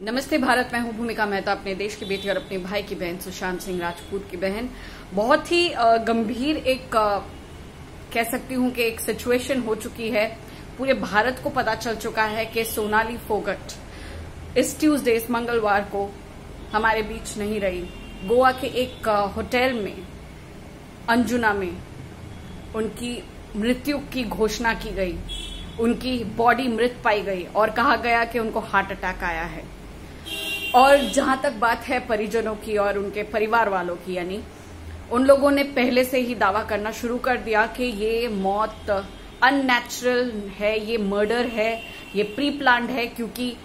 नमस्ते भारत, मैं हूं भूमिका मेहता, अपने देश की बेटी और अपने भाई की बहन सुशांत सिंह राजपूत की बहन। बहुत ही गंभीर एक कह सकती हूं कि एक सिचुएशन हो चुकी है। पूरे भारत को पता चल चुका है कि सोनाली फोगट इस ट्यूसडे, इस मंगलवार को हमारे बीच नहीं रही। गोवा के एक होटल में, अंजुना में, उनकी मृत्यु की घोषणा की गई। उनकी बॉडी मृत पाई गई और कहा गया कि उनको हार्ट अटैक आया है। और जहां तक बात है परिजनों की और उनके परिवार वालों की, यानी उन लोगों ने पहले से ही दावा करना शुरू कर दिया कि ये मौत अननेचुरल है, ये मर्डर है, ये प्री प्लान्ड है। क्योंकि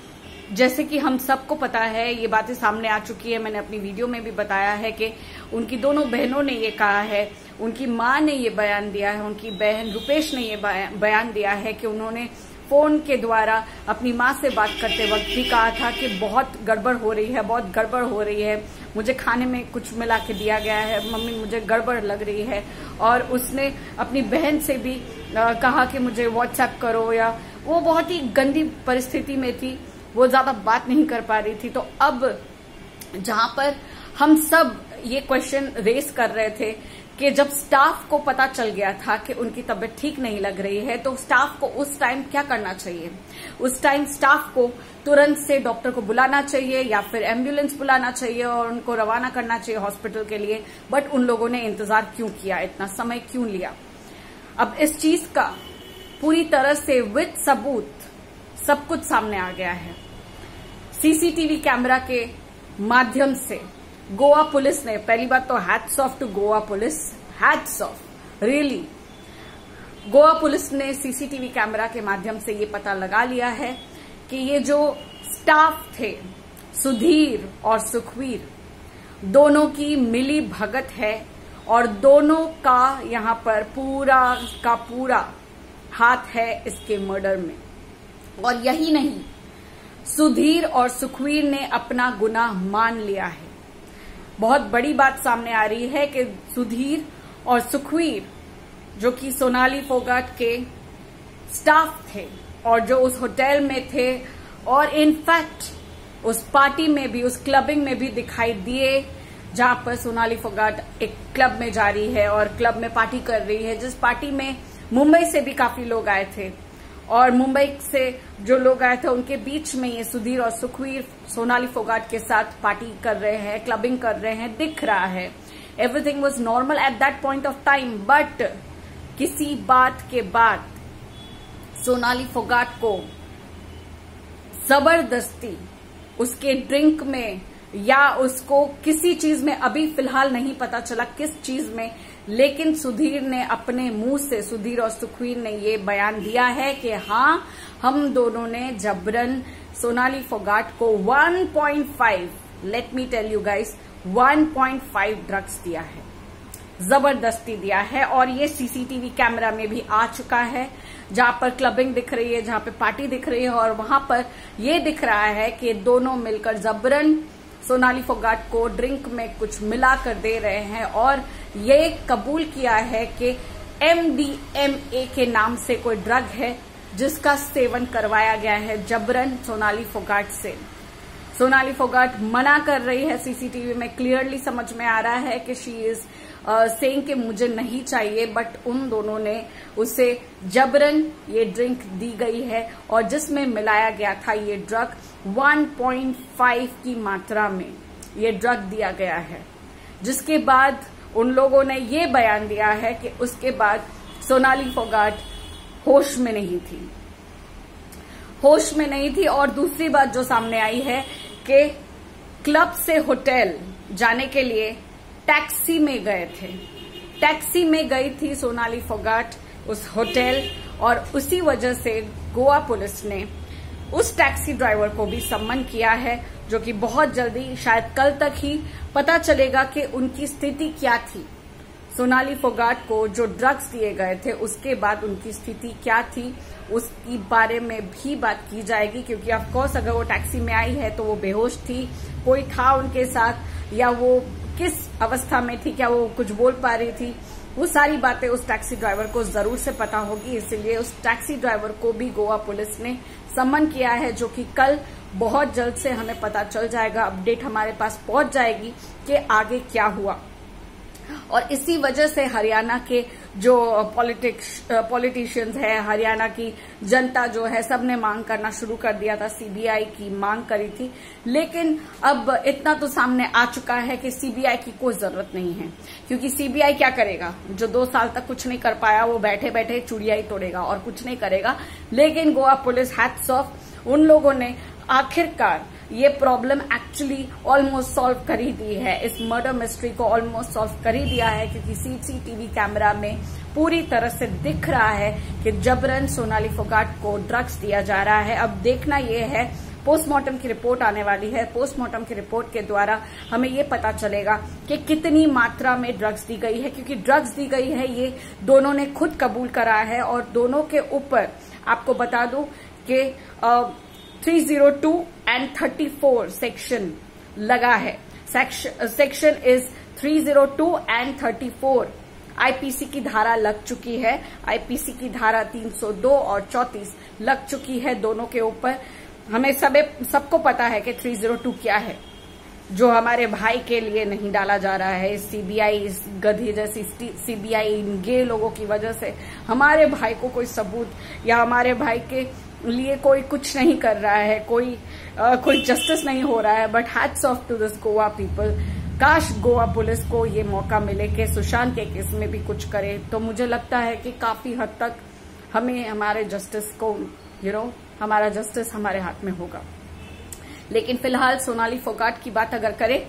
जैसे कि हम सबको पता है, ये बातें सामने आ चुकी है, मैंने अपनी वीडियो में भी बताया है कि उनकी दोनों बहनों ने ये कहा है, उनकी मां ने ये बयान दिया है, उनकी बहन रुपेश ने ये बयान दिया है कि उन्होंने फोन के द्वारा अपनी मां से बात करते वक्त भी कहा था कि बहुत गड़बड़ हो रही है, बहुत गड़बड़ हो रही है, मुझे खाने में कुछ मिला के दिया गया है, मम्मी मुझे गड़बड़ लग रही है। और उसने अपनी बहन से भी कहा कि मुझे व्हाट्सएप करो, या वो बहुत ही गंदी परिस्थिति में थी, वो ज्यादा बात नहीं कर पा रही थी। तो अब जहां पर हम सब ये क्वेश्चन रेस कर रहे थे कि जब स्टाफ को पता चल गया था कि उनकी तबीयत ठीक नहीं लग रही है, तो स्टाफ को उस टाइम क्या करना चाहिए? उस टाइम स्टाफ को तुरंत से डॉक्टर को बुलाना चाहिए या फिर एम्बुलेंस बुलाना चाहिए और उनको रवाना करना चाहिए हॉस्पिटल के लिए। बट उन लोगों ने इंतजार क्यों किया, इतना समय क्यों लिया? अब इस चीज का पूरी तरह से विद सबूत सब कुछ सामने आ गया है। सीसीटीवी कैमरा के माध्यम से गोवा पुलिस ने, पहली बात तो hats off to Goa police, hats off really. Goa police ने सीसीटीवी कैमरा के माध्यम से ये पता लगा लिया है कि ये जो स्टाफ थे, सुधीर और सुखवीर, दोनों की मिली भगत है और दोनों का यहां पर पूरा का पूरा हाथ है इसके मर्डर में। और यही नहीं, सुधीर और सुखवीर ने अपना गुनाह मान लिया है। बहुत बड़ी बात सामने आ रही है कि सुधीर और सुखवीर, जो कि सोनाली फोगाट के स्टाफ थे और जो उस होटल में थे और इनफैक्ट उस पार्टी में भी, उस क्लबिंग में भी दिखाई दिए, जहां पर सोनाली फोगाट एक क्लब में जा रही है और क्लब में पार्टी कर रही है, जिस पार्टी में मुंबई से भी काफी लोग आए थे। और मुंबई से जो लोग आए थे उनके बीच में ये सुधीर और सुखवीर सोनाली फोगाट के साथ पार्टी कर रहे हैं, क्लबिंग कर रहे हैं, दिख रहा है। Everything was normal at that point of time. But किसी बात के बाद सोनाली फोगाट को जबरदस्ती उसके ड्रिंक में या उसको किसी चीज में, अभी फिलहाल नहीं पता चला किस चीज में, लेकिन सुधीर ने अपने मुंह से, सुधीर और सुखवीर ने ये बयान दिया है कि हाँ, हम दोनों ने जबरन सोनाली फोगाट को 1.5, let me tell you guys, 1.5 drugs दिया है, जबरदस्ती दिया है। और ये सीसीटीवी कैमरा में भी आ चुका है, जहां पर क्लबिंग दिख रही है, जहां पे पार्टी दिख रही है, और वहां पर ये दिख रहा है कि दोनों मिलकर जबरन सोनाली फोगाट को ड्रिंक में कुछ मिला कर दे रहे हैं। और ये कबूल किया है कि MDMA के नाम से कोई ड्रग है जिसका सेवन करवाया गया है जबरन सोनाली फोगाट से। सोनाली फोगाट मना कर रही है, सीसीटीवी में क्लियरली समझ में आ रहा है कि शी इज सेइंग कि मुझे नहीं चाहिए, बट उन दोनों ने उसे जबरन ये ड्रिंक दी गई है और जिसमें मिलाया गया था ये ड्रग 1.5 की मात्रा में ये ड्रग दिया गया है। जिसके बाद उन लोगों ने ये बयान दिया है कि उसके बाद सोनाली फोगाट होश में नहीं थी, होश में नहीं थी। और दूसरी बात जो सामने आई है कि क्लब से होटल जाने के लिए टैक्सी में गए थे, टैक्सी में गई थी सोनाली फोगाट उस होटल, और उसी वजह से गोवा पुलिस ने उस टैक्सी ड्राइवर को भी सम्मन किया है, जो कि बहुत जल्दी, शायद कल तक ही पता चलेगा कि उनकी स्थिति क्या थी। सोनाली फोगाट को जो ड्रग्स दिए गए थे उसके बाद उनकी स्थिति क्या थी, उसकी बारे में भी बात की जाएगी। क्योंकि ऑफ कोर्स अगर वो टैक्सी में आई है तो वो बेहोश थी, कोई था उनके साथ, या वो किस अवस्था में थी, क्या वो कुछ बोल पा रही थी, वो सारी बातें उस टैक्सी ड्राइवर को जरूर से पता होगी। इसलिए उस टैक्सी ड्राइवर को भी गोवा पुलिस ने सम्मन किया है, जो कि कल बहुत जल्द से हमें पता चल जाएगा, अपडेट हमारे पास पहुंच जाएगी कि आगे क्या हुआ। और इसी वजह से हरियाणा के जो पॉलिटिशियंस है, हरियाणा की जनता जो है, सबने मांग करना शुरू कर दिया था, सीबीआई की मांग करी थी। लेकिन अब इतना तो सामने आ चुका है कि सीबीआई की कोई जरूरत नहीं है, क्योंकि सीबीआई क्या करेगा? जो 2 साल तक कुछ नहीं कर पाया वो बैठे बैठे चुड़िया ही तोड़ेगा और कुछ नहीं करेगा। लेकिन गोवा पुलिस, हैट्स ऑफ, उन लोगों ने आखिरकार ये प्रॉब्लम एक्चुअली ऑलमोस्ट सॉल्व कर ही दी है। इस मर्डर मिस्ट्री को ऑलमोस्ट सॉल्व कर ही दिया है, क्योंकि सीसीटीवी कैमरा में पूरी तरह से दिख रहा है कि जबरन सोनाली फोगाट को ड्रग्स दिया जा रहा है। अब देखना यह है, पोस्टमार्टम की रिपोर्ट आने वाली है। पोस्टमार्टम की रिपोर्ट के द्वारा हमें ये पता चलेगा कि कितनी मात्रा में ड्रग्स दी गई है, क्योंकि ड्रग्स दी गई है ये दोनों ने खुद कबूल करा है। और दोनों के ऊपर आपको बता दूं कि 302 एंड 34 सेक्शन लगा है। सेक्शन इज 302 एंड 34 आईपीसी की धारा लग चुकी है। आईपीसी की धारा 302 और 34 लग चुकी है दोनों के ऊपर। हमें सबको पता है कि 302 क्या है, जो हमारे भाई के लिए नहीं डाला जा रहा है। सीबीआई, इस गधी जैसी सीबीआई, इन गे लोगों की वजह से हमारे भाई को कोई सबूत या हमारे भाई के लिए कोई कुछ नहीं कर रहा है, कोई जस्टिस नहीं हो रहा है। But hats off to this Goa people. काश गोवा पुलिस को ये मौका मिले कि सुशांत के केस में भी कुछ करे, तो मुझे लगता है कि काफी हद तक हमें हमारे जस्टिस को हमारा जस्टिस हमारे हाथ में होगा। लेकिन फिलहाल सोनाली फोगाट की बात अगर करें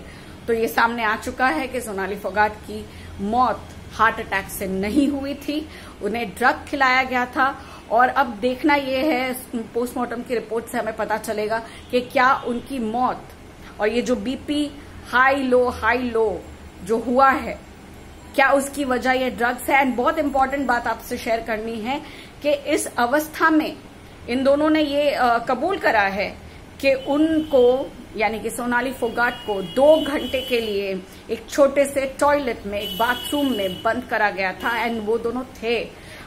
तो ये सामने आ चुका है कि सोनाली फोगाट की मौत हार्ट अटैक से नहीं हुई थी, उन्हें ड्रग खिलाया गया था। और अब देखना यह है, पोस्टमार्टम की रिपोर्ट से हमें पता चलेगा कि क्या उनकी मौत और ये जो बीपी हाई लो जो हुआ है, क्या उसकी वजह ये ड्रग्स है। एंड बहुत इंपॉर्टेंट बात आपसे शेयर करनी है कि इस अवस्था में इन दोनों ने ये कबूल करा है कि उनको, यानी कि सोनाली फोगाट को 2 घंटे के लिए एक छोटे से टॉयलेट में, एक बाथरूम में बंद करा गया था। एंड वो दोनों थे।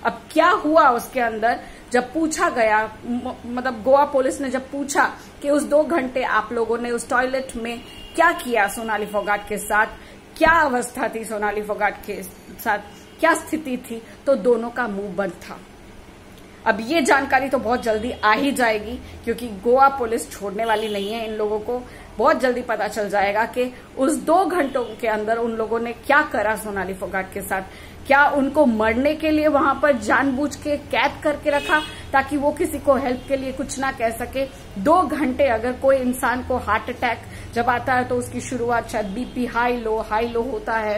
अब क्या हुआ उसके अंदर, जब पूछा गया, मतलब गोवा पुलिस ने जब पूछा कि उस 2 घंटे आप लोगों ने उस टॉयलेट में क्या किया सोनाली फोगाट के साथ, क्या अवस्था थी सोनाली फोगाट के साथ, क्या स्थिति थी, तो दोनों का मुंह बंद था। अब ये जानकारी तो बहुत जल्दी आ ही जाएगी, क्योंकि गोवा पुलिस छोड़ने वाली नहीं है। इन लोगों को बहुत जल्दी पता चल जाएगा कि उस 2 घंटों के अंदर उन लोगों ने क्या करा सोनाली फोगाट के साथ। क्या उनको मरने के लिए वहां पर जानबूझ के कैद करके रखा ताकि वो किसी को हेल्प के लिए कुछ ना कह सके। 2 घंटे, अगर कोई इंसान को हार्ट अटैक जब आता है तो उसकी शुरुआत शायद बीपी हाई लो होता है।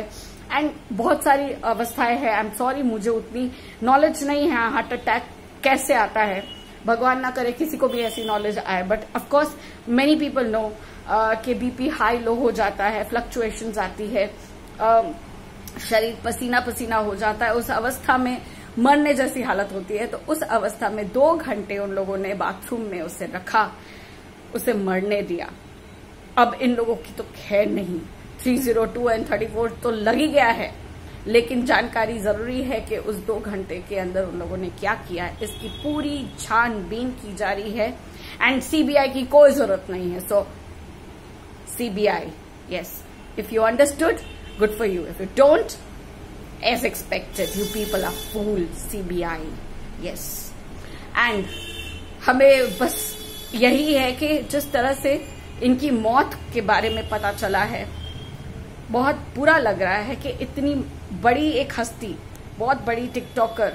एंड बहुत सारी अवस्थाएं हैं। आई एम सॉरी, मुझे उतनी नॉलेज नहीं है हार्ट अटैक कैसे आता है, भगवान ना करे किसी को भी ऐसी नॉलेज आए। But of course many people know कि बीपी हाई लो हो जाता है, फ्लक्चुएशंस आती है, शरीर पसीना पसीना हो जाता है, उस अवस्था में मरने जैसी हालत होती है। तो उस अवस्था में 2 घंटे उन लोगों ने बाथरूम में उसे रखा, उसे मरने दिया। अब इन लोगों की तो खैर नहीं, 302 एंड 34 तो लग ही गया है, लेकिन जानकारी जरूरी है कि उस 2 घंटे के अंदर उन लोगों ने क्या किया है, इसकी पूरी छानबीन की जा रही है। एंड सीबीआई की कोई जरूरत नहीं है। So CBI, yes, if you understood, good for you. If you don't, as expected, you people are fools. CBI, yes. And हमें बस यही है कि जिस तरह से इनकी मौत के बारे में पता चला है, बहुत बुरा लग रहा है कि इतनी बड़ी एक हस्ती, बहुत बड़ी टिकटॉकर,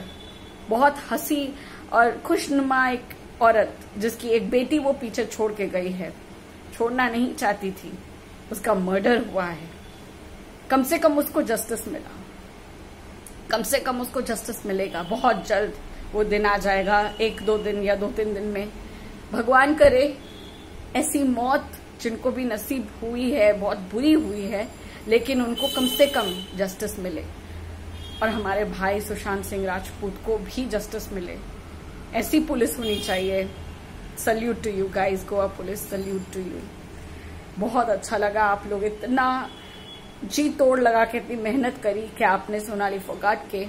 बहुत हंसी और खुशनुमा एक औरत, जिसकी एक बेटी वो पीछे छोड़ के गई है, छोड़ना नहीं चाहती थी, उसका मर्डर हुआ है। कम से कम उसको जस्टिस मिला, कम से कम उसको जस्टिस मिलेगा। बहुत जल्द वो दिन आ जाएगा, 1-2 दिन या 2-3 दिन में। भगवान करे ऐसी मौत जिनको भी नसीब हुई है, बहुत बुरी हुई है, लेकिन उनको कम से कम जस्टिस मिले और हमारे भाई सुशांत सिंह राजपूत को भी जस्टिस मिले। ऐसी पुलिस होनी चाहिए। Salute to you guys, Goa police, salute to you. बहुत अच्छा लगा, आप लोग इतना जी तोड़ लगा के इतनी मेहनत करी कि आपने सोनाली फोगाट के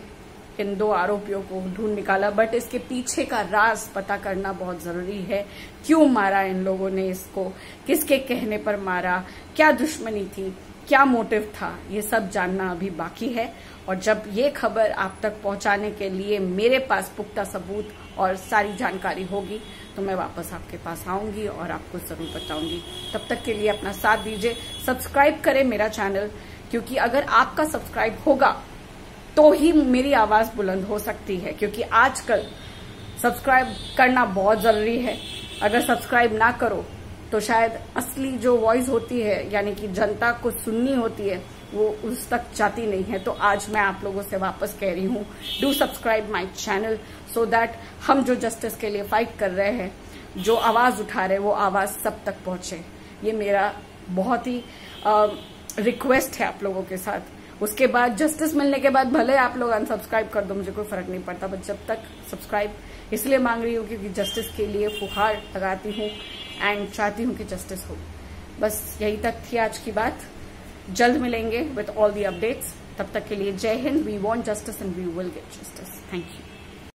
इन 2 आरोपियों को ढूंढ निकाला, बट इसके पीछे का राज पता करना बहुत जरूरी है। क्यों मारा इन लोगों ने इसको, किसके कहने पर मारा, क्या दुश्मनी थी, क्या मोटिव था, ये सब जानना अभी बाकी है। और जब ये खबर आप तक पहुंचाने के लिए मेरे पास पुख्ता सबूत और सारी जानकारी होगी तो मैं वापस आपके पास आऊंगी और आपको जरूर बताऊंगी। तब तक के लिए अपना साथ दीजिए, सब्सक्राइब करें मेरा चैनल, क्योंकि अगर आपका सब्सक्राइब होगा तो ही मेरी आवाज बुलंद हो सकती है, क्योंकि आजकल सब्सक्राइब करना बहुत जरूरी है। अगर सब्सक्राइब ना करो तो शायद असली जो वॉइस होती है, यानी कि जनता को सुननी होती है, वो उस तक जाती नहीं है। तो आज मैं आप लोगों से वापस कह रही हूँ, do subscribe my channel so that हम जो जस्टिस के लिए फाइट कर रहे हैं, जो आवाज उठा रहे हैं, वो आवाज सब तक पहुंचे। ये मेरा बहुत ही रिक्वेस्ट है आप लोगों के साथ। उसके बाद जस्टिस मिलने के बाद भले आप लोग अनसब्सक्राइब कर दो, मुझे कोई फर्क नहीं पड़ता, बट जब तक सब्सक्राइब इसलिए मांग रही हूँ क्योंकि जस्टिस के लिए फुहार लगाती हूँ एंड चाहती हूँ कि जस्टिस हो। बस यही तक थी आज की बात। जल्द मिलेंगे विद ऑल दी अपडेट्स। तब तक के लिए जय हिंद। We want justice and we will get justice. Thank you.